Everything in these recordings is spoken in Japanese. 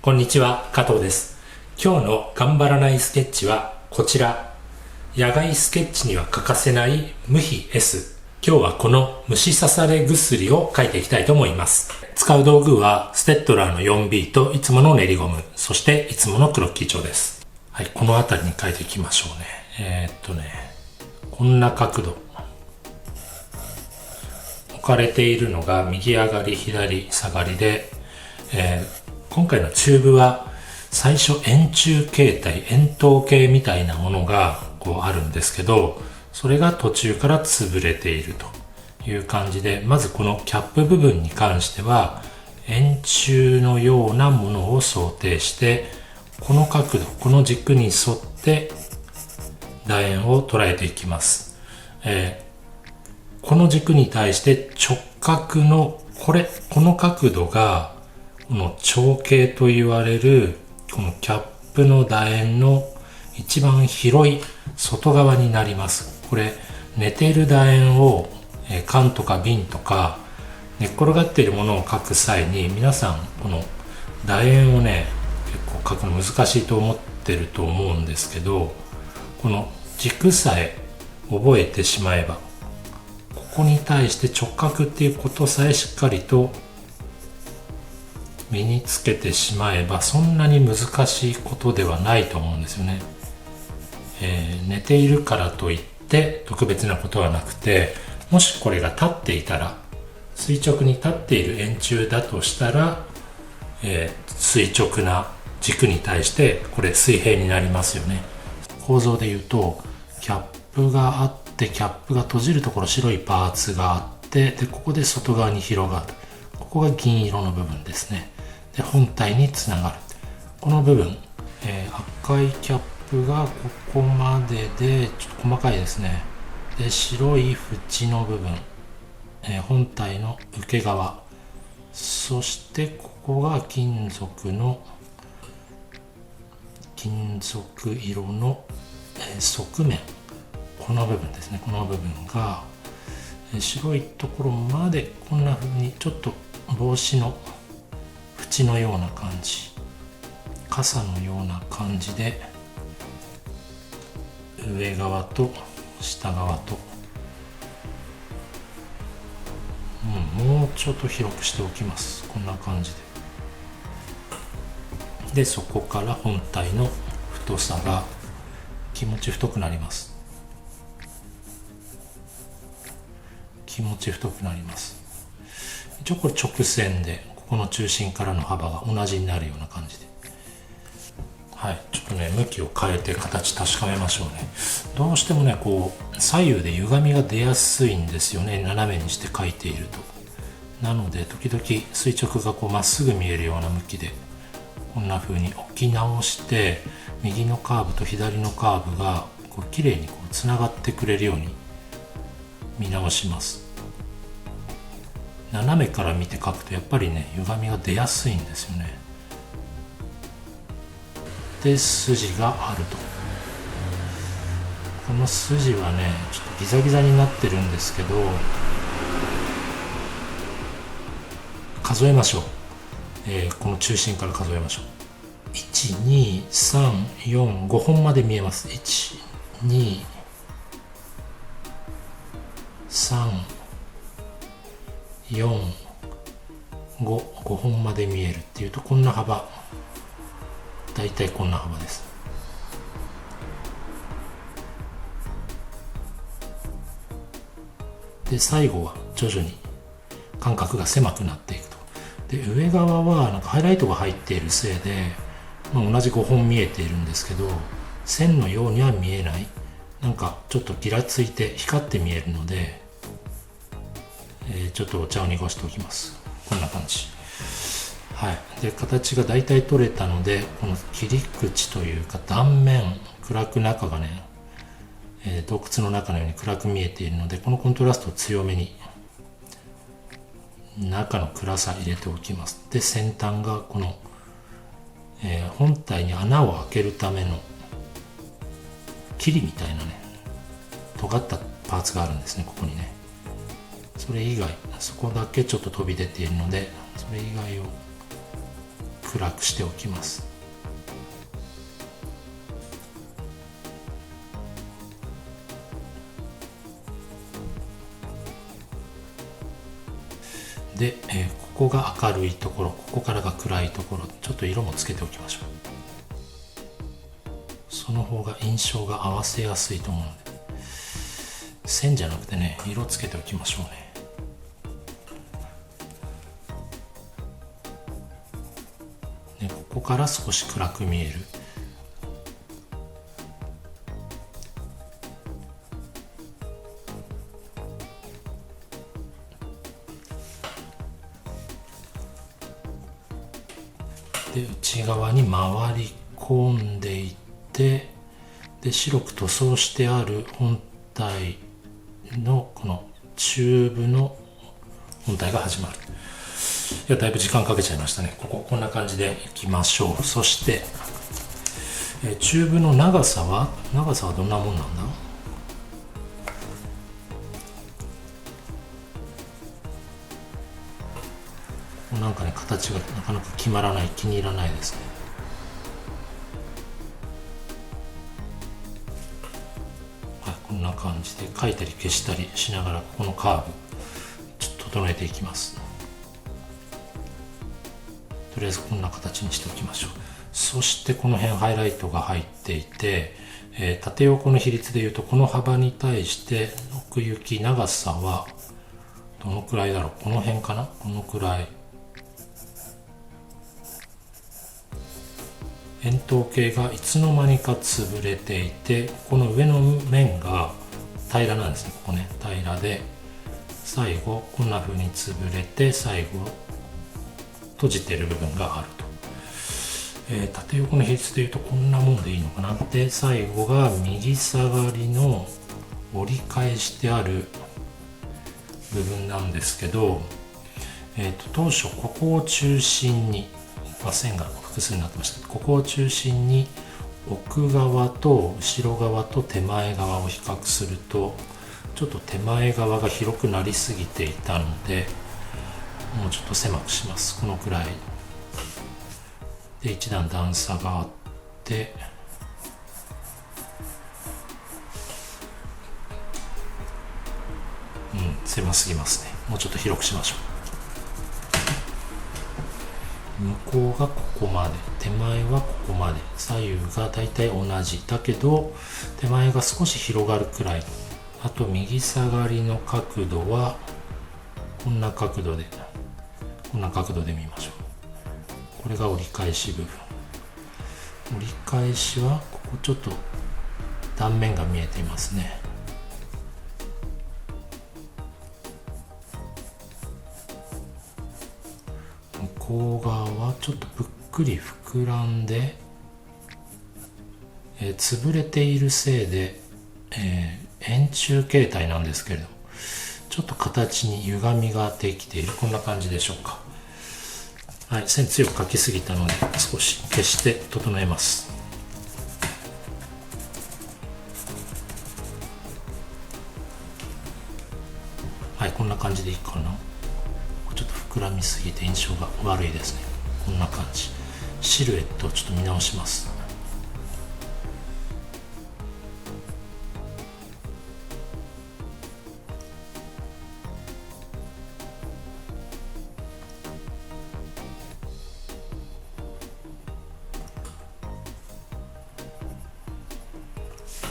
こんにちは、加藤です。今日の頑張らないスケッチはこちら。野外スケッチには欠かせない無比 S。今日はこの虫刺され薬を描いていきたいと思います。使う道具はステッドラーの 4B といつもの練りゴム、そしていつものクロッキー帳です。はい、この辺りに描いていきましょうね。こんな角度。置かれているのが右上がり左下がりで、今回のチューブは最初円柱形態、円筒形みたいなものがこうあるんですけど、それが途中から潰れているという感じで、まずこのキャップ部分に関しては円柱のようなものを想定して、この角度、この軸に沿って楕円を捉えていきます。この軸に対して直角のこの角度がこの長径と言われるこのキャップの楕円の一番広い外側になります。これ寝ている楕円を缶とか瓶とか寝っ転がっているものを描く際に、皆さんこの楕円をね結構描くの難しいと思ってると思うんですけど、この軸さえ覚えてしまえば、ここに対して直角っていうことさえしっかりと身につけてしまえば、そんなに難しいことではないと思うんですよね。寝ているからといって特別なことはなくて、もしこれが立っていたら、垂直に立っている円柱だとしたら、垂直な軸に対してこれ水平になりますよね。構造で言うと、キャップがあって、キャップが閉じるところ白いパーツがあって、でここで外側に広がる、ここが銀色の部分ですね。で本体につながるこの部分、赤いキャップがここまででちょっと細かいですね。で白い縁の部分、本体の受け側、そしてここが金属色の、側面、この部分ですね。この部分が白いところまでこんな風にちょっと帽子の縁のような感じ、傘のような感じで上側と下側と、もうちょっと広くしておきます。こんな感じで、そこから本体の太さが気持ち太くなります。気持ち太くなります。一応これ直線で、ここの中心からの幅が同じになるような感じで、はい、ちょっとね向きを変えて形確かめましょうね。どうしてもねこう左右で歪みが出やすいんですよね、斜めにして描いていると。なので時々垂直がこうまっすぐ見えるような向きでこんな風に置き直して、右のカーブと左のカーブがこう綺麗にこうつながってくれるように見直します。斜めから見て描くとやっぱりね歪みが出やすいんですよね。で筋があると。この筋はねちょっとギザギザになってるんですけど、数えましょう。この中心から数えましょう。1、2、3、4、5本まで見えます。1、2、3、4、5、5本まで見えるっていうと、こんな幅、だいたいこんな幅です。で最後は徐々に間隔が狭くなっていくと。で上側はなんかハイライトが入っているせいで、同じ5本見えているんですけど、線のようには見えない、なんかちょっとギラついて光って見えるので、ちょっとお茶を濁しておきます。こんな感じ。はい、で形がだいたい取れたので、この切り口というか断面、暗く中がね、洞窟の中のように暗く見えているので、このコントラストを強めに中の暗さ入れておきます。で先端がこの、本体に穴を開けるためのキリみたいなね尖ったパーツがあるんですね、ここにね。それ以外、そこだけちょっと飛び出ているので、それ以外を暗くしておきます。で、ここが明るいところ、ここからが暗いところ、ちょっと色もつけておきましょう。その方が印象が合わせやすいと思うので、線じゃなくてね、色つけておきましょうね。で、ここから少し暗く見える。で、内側に回り込んでいって、で、白く塗装してある本体のこのチューブの本体が始まる。いや、だいぶ時間かけちゃいましたね。こんな感じでいきましょう。そして、チューブの長さはどんなもんなんだ？なんかね、形がなかなか決まらない、気に入らないですね。はい、こんな感じで書いたり消したりしながら、ここのカーブちょっと整えていきます。とりあえずこんな形にしておきましょう。そしてこの辺ハイライトが入っていて、縦横の比率でいうと、この幅に対して奥行き長さはどのくらいだろう。この辺かな、このくらい。円筒形がいつの間にか潰れていて、この上の面が平らなんですね。ここね、平らで、最後こんな風に潰れて、最後閉じてる部分があると。縦横の比率でいうとこんなもんでいいのかな。で、最後が右下がりの折り返してある部分なんですけど、当初ここを中心に、線が複数になってました。ここを中心に奥側と後ろ側と手前側を比較すると、ちょっと手前側が広くなりすぎていたので、もうちょっと狭くします。このくらいで一段段差があって、狭すぎますね。もうちょっと広くしましょう。向こうがここまで、手前はここまで、左右がだいたい同じだけど、手前が少し広がるくらい。あと右下がりの角度はこんな角度で見ましょう。これが折り返し部分。折り返しはここちょっと断面が見えていますね。向こう側はちょっとぷっくり膨らんで、潰れているせいで、円柱形態なんですけれども、ちょっと形に歪みができている。こんな感じでしょうか。はい、線強く描きすぎたので少し消して整えます。はい、こんな感じでいいかな。ちょっと膨らみすぎて印象が悪いですね。こんな感じ。シルエットをちょっと見直します。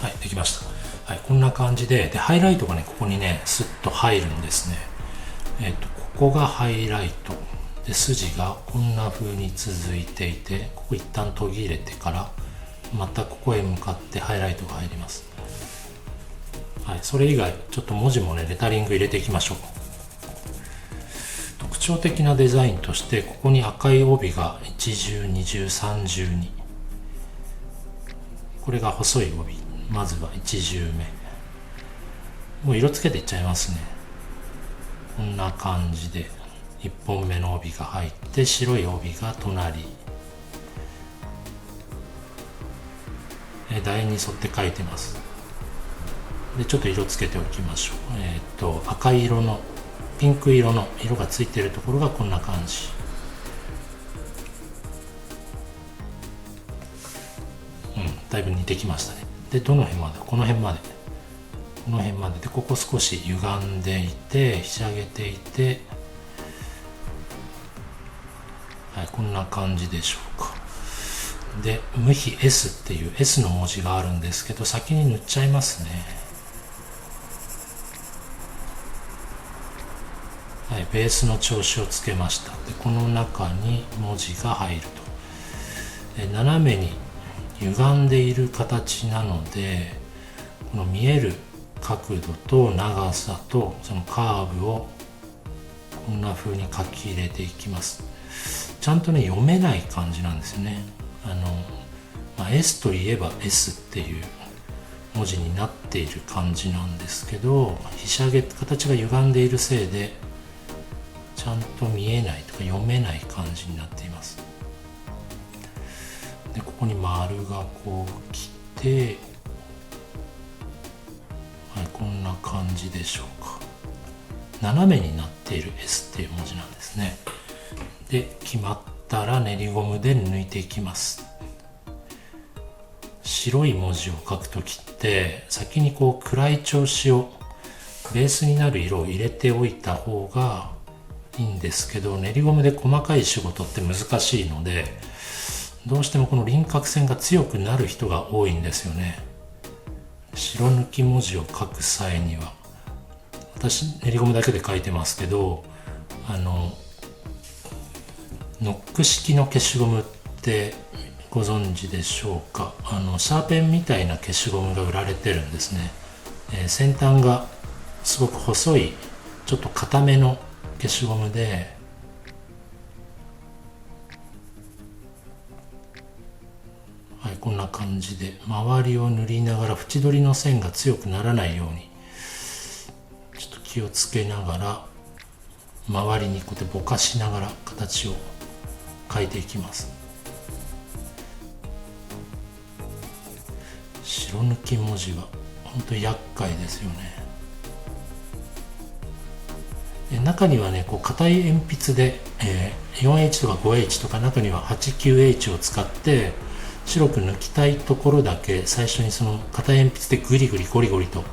はい、できました。はい、こんな感じで、ハイライトがね、ここにね、スッと入るんですね。ここがハイライト。で、筋がこんな風に続いていて、ここ一旦途切れてから、またここへ向かってハイライトが入ります。はい、それ以外、ちょっと文字もね、レタリング入れていきましょう。特徴的なデザインとして、ここに赤い帯が1重、2重、3重に。これが細い帯。まずは1重目。もう色つけていっちゃいますね。こんな感じで1本目の帯が入って、白い帯が隣。楕円に沿って書いてます。で、ちょっと色つけておきましょう。赤色のピンク色の色がついているところがこんな感じ。だいぶ似てきましたね。でどの辺まで、この辺まで、この辺までで、ここ少し歪んでいて、ひしゃげていて、はい、こんな感じでしょうか。で無比 S っていう S の文字があるんですけど、先に塗っちゃいますね。はい、ベースの調子をつけました。でこの中に文字が入ると。斜めに歪んでいる形なので、この見える角度と長さとそのカーブをこんな風に書き入れていきます。ちゃんとね読めない感じなんですよね。S といえば S っていう文字になっている感じなんですけど、ひしゃげ形が歪んでいるせいでちゃんと見えないとか読めない感じになっています。でここに丸がこう来て、はい、こんな感じでしょうか。斜めになっている S っていう文字なんですね。で決まったら練りゴムで抜いていきます。白い文字を書くときって先にこう暗い調子を、ベースになる色を入れておいた方がいいんですけど、練りゴムで細かい仕事って難しいので、どうしてもこの輪郭線が強くなる人が多いんですよね。白抜き文字を書く際には、私練りゴムだけで書いてますけど、ノック式の消しゴムってご存知でしょうか。シャーペンみたいな消しゴムが売られてるんですね。先端がすごく細いちょっと硬めの消しゴムで、はい、こんな感じで周りを塗りながら縁取りの線が強くならないようにちょっと気をつけながら、周りにこうやってぼかしながら形を描いていきます。白抜き文字は本当に厄介ですよね。中にはねこう硬い鉛筆で、4H とか 5H とか、中には 89H を使って白く抜きたいところだけ最初にその硬い鉛筆でグリグリゴリゴリと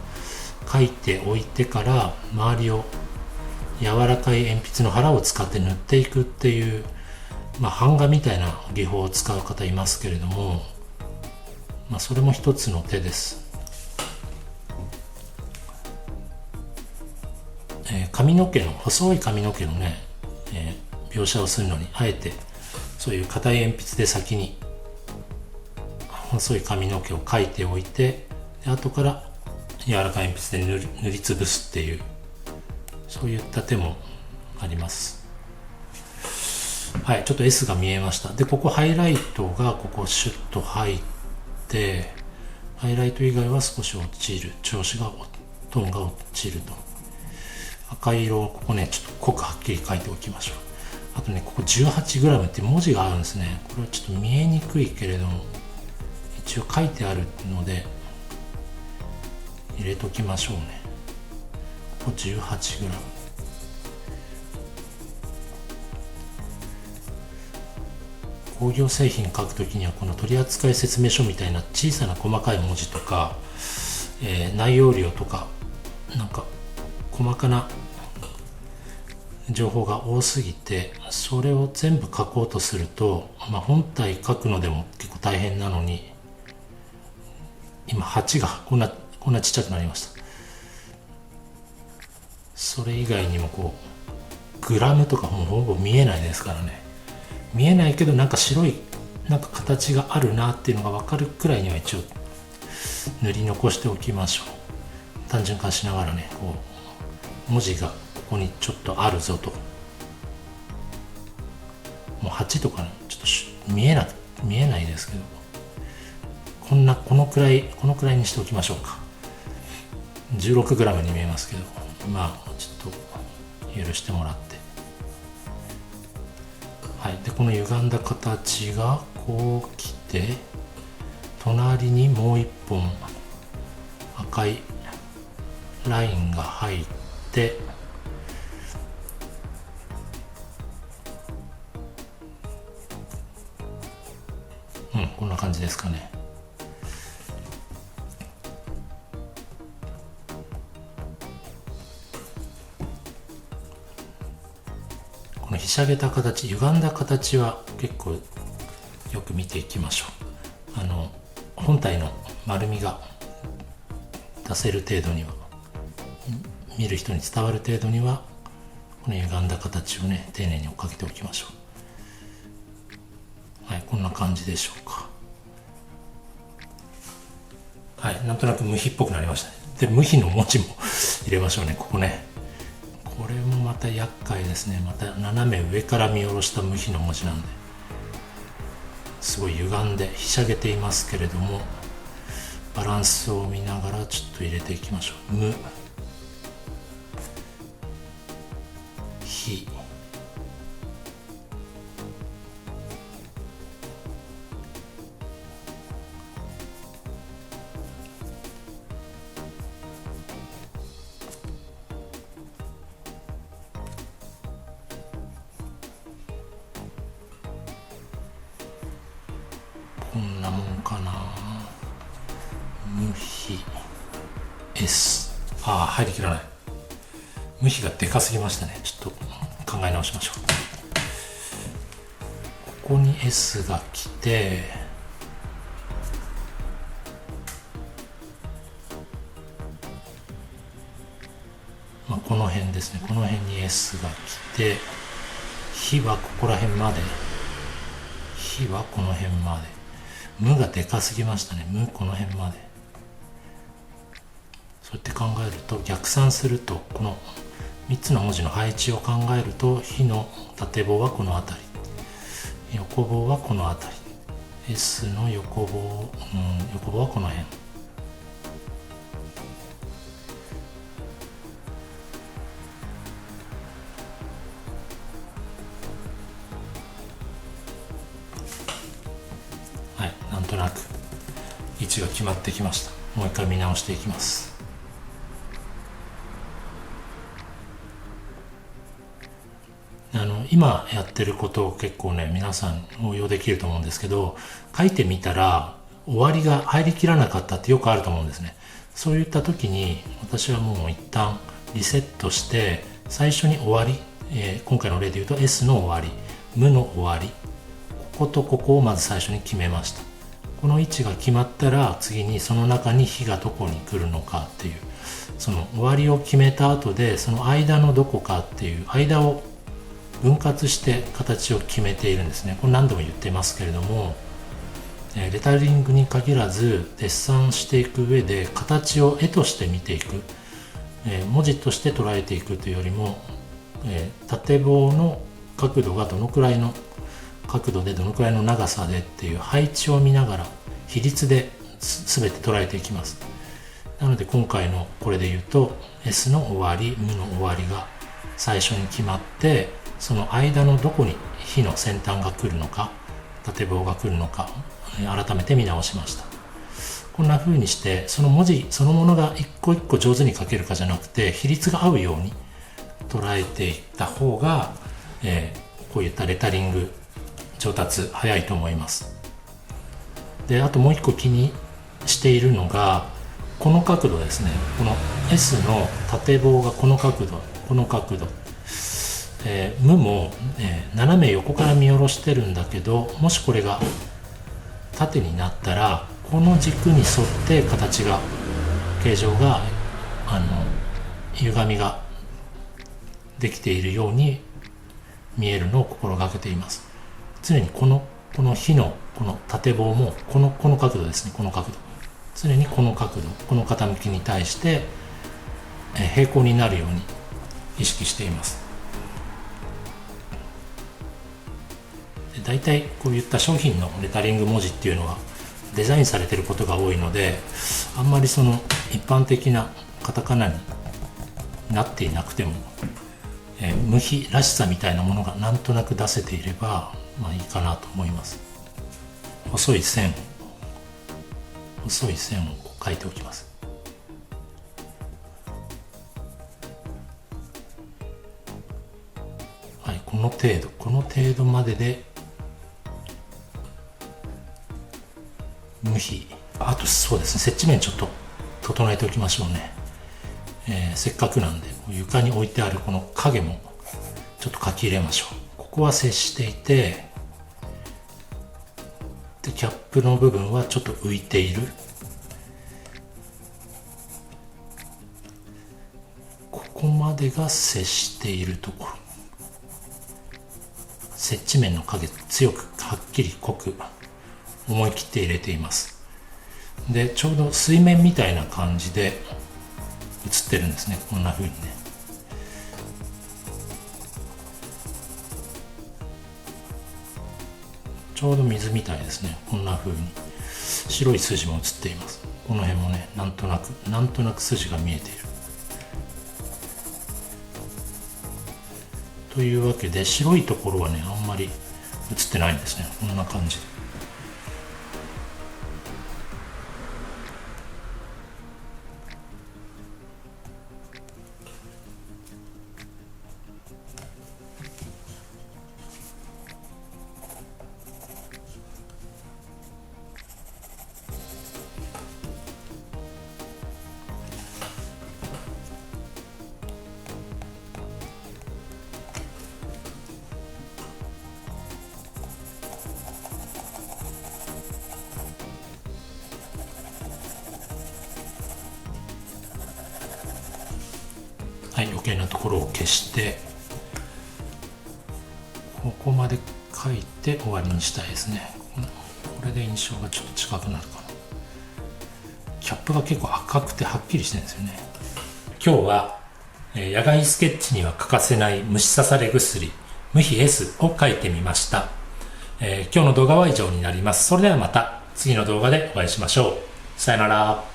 書いておいてから、周りを柔らかい鉛筆の腹を使って塗っていくっていう、版画みたいな技法を使う方いますけれども、それも一つの手です。髪の毛の細い髪の毛のね、描写をするのにあえてそういう硬い鉛筆で先に細い髪の毛を描いておいて、で後から柔らかい鉛筆で塗りつぶすっていう、そういった手もあります。はい、ちょっと S が見えました。でここハイライトがここシュッと入って、ハイライト以外は少し落ちる、トーンが落ちると。赤色をここねちょっと濃くはっきり書いておきましょう。あとねここ 18g って文字があるんですね。これはちょっと見えにくいけれども一応書いてあるので入れときましょうね。ここ 18g。工業製品書くときにはこの取扱説明書みたいな小さな細かい文字とか、内容量とかなんか細かな情報が多すぎて、それを全部書こうとすると、本体書くのでも結構大変なのに、今8がこんなちっちゃくなりました。それ以外にもこうグラムとかもほぼ見えないですからね。見えないけどなんか白いなんか形があるなっていうのが分かるくらいには一応塗り残しておきましょう。単純化しながらね、こう文字がここにちょっとあるぞと。もう8とかねちょっと見えないですけど、このくらいにしておきましょうか。16g に見えますけど、ちょっと許してもらって、はい。でこの歪んだ形がこうきて、隣にもう一本赤いラインが入って、こんな感じですかね。ひしゃげた形、歪んだ形は結構よく見ていきましょう。本体の丸みが出せる程度には、見る人に伝わる程度には、この歪んだ形をね丁寧に追っかけておきましょう。はい、こんな感じでしょうか。はい、なんとなく無比っぽくなりましたね。で、無比の文字も入れましょうね。ここね、これもまた厄介ですね。また斜め上から見下ろした無比の文字なんで、すごい歪んでひしゃげていますけれども、バランスを見ながらちょっと入れていきましょう。無、ひ、こんなもんかな。無比 S、 入りきらない。無比がでかすぎましたね。ちょっと考え直しましょう。ここに S が来て、この辺ですね。この辺に S が来て、比はここら辺まで、比はこの辺まで、無がでかすぎましたね。無この辺まで。そうやって考えると、逆算すると、この3つの文字の配置を考えると、比の縦棒はこの辺り、横棒はこの辺り、 S の横棒、横棒はこの辺。はい、なんとなく位置が決まってきました。もう一回見直していきます。今やってることを結構ね、皆さん応用できると思うんですけど、書いてみたら終わりが入りきらなかったってよくあると思うんですね。そういった時に私はもう一旦リセットして、最初に終わり、今回の例で言うと S の終わり、無の終わり、こことここをまず最初に決めました。この位置が決まったら、次にその中に比がどこに来るのかっていう、その終わりを決めた後で、その間のどこかっていう間を分割して形を決めているんですね。これ何度も言ってますけれども、レタリングに限らずデッサンしていく上で、形を絵として見ていく、文字として捉えていくというよりも、縦棒の角度がどのくらいの角度でどのくらいの長さでっていう配置を見ながら、比率で全て捉えていきます。なので今回のこれで言うと、 S の終わり、無の終わりが最初に決まって、その間のどこに比の先端が来るのか、縦棒が来るのか、改めて見直しました。こんな風にして、その文字そのものが一個一個上手に書けるかじゃなくて、比率が合うように捉えていった方が、こういったレタリング上達早いと思います。で、あともう一個気にしているのが、この角度ですね。この S の縦棒がこの角度、この角度、無も、斜め横から見下ろしてるんだけど、もしこれが縦になったら、この軸に沿って形が、形状が歪みができているように見えるのを心がけています。常にこの比のこの縦棒もこの角度ですね。この角度、常にこの角度、この傾きに対して平行になるように意識しています。だいたいこういった商品のレタリング文字っていうのはデザインされていることが多いので、あんまりその一般的なカタカナになっていなくても、無比らしさみたいなものがなんとなく出せていれば、いいかなと思います。細い線を書いておきます。はい、この程度までで無比。あとそうですね、接地面ちょっと整えておきましょうね。せっかくなんで床に置いてあるこの影もちょっと書き入れましょう。ここは接していて、でキャップの部分はちょっと浮いている。ここまでが接しているところ。接地面の影強くはっきり濃く思い切って入れています。でちょうど水面みたいな感じで映ってるんですね。こんな風にね。ちょうど水みたいですね。こんな風に白い筋も映っています。この辺もね、なんとなく筋が見えているというわけで、白いところはねあんまり映ってないんですね。こんな感じで。はい、余計なところを消して、ここまで書いて終わりにしたいですね。これで印象がちょっと近くなるかな。キャップが結構赤くてはっきりしてるんですよね。今日は野外スケッチには欠かせない虫刺され薬ムヒ S を書いてみました。今日の動画は以上になります。それではまた次の動画でお会いしましょう。さよなら。